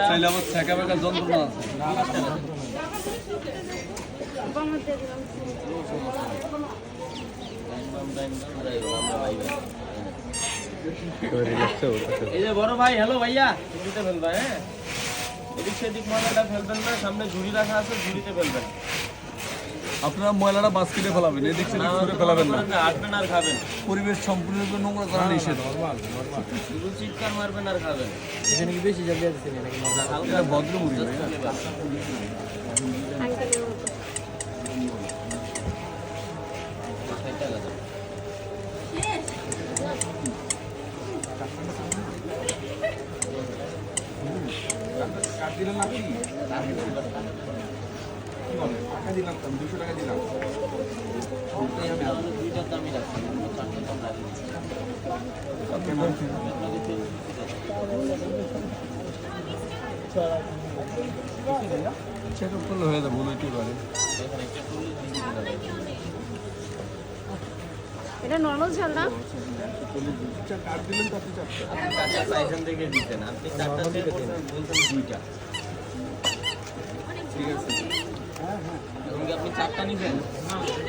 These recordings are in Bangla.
চাইলে আবার ছেঁকা বেঁকা যন্ত্রণা আছে। এই যে বড় ভাই, হ্যালো ভাইয়া, ঝুড়িতে ফেলবা। হ্যাঁ, এদিক সেদিক ময়লাটা ফেলবেন না, সামনে ঝুড়ি রাখা আছে, ঝুড়িতে ফেলবেন। আপনারা ময়লাটা বাস্কেটে ফেলাবেন, এদিক সেদিক ছুঁড়ে ফেলাবেন না। হাঁটবেন আর খাবেন, পরিবেশ সম্পূর্ণরূপে নোংরা করা নিষেধ। শুধু চিৎকার মারবেন আর খাবেন। এখানে কি বেশি জলদি আছে নাকি? এটা ভদ্রমুড়ি ভাইয়া। দুইটার দামই রাখছি, চারটার দাম রাখি। চেক আপ করলে হয়ে যাবে, বলতেই পারে। এটা নরমাল ঝাল না? এখান থেকে দিতেন আপনি, চারটা দিয়ে বলতেন দুইটা। ঠিক আছে, এখন কি আপনি চারটা নিবেন?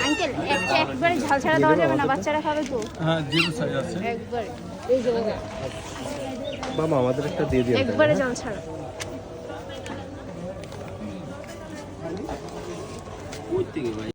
আঙ্কেল একটা একবারে ঝাল ছাড়া দেওয়া যাবে না, বাচ্চারা খাবে তো। হ্যাঁ, জিরো সাইজ আছে। একবারে এই যে মামা আমাদের একটা দিয়ে দিও। একবারে ঝাল ছাড়া। ওই থেকে ভাই।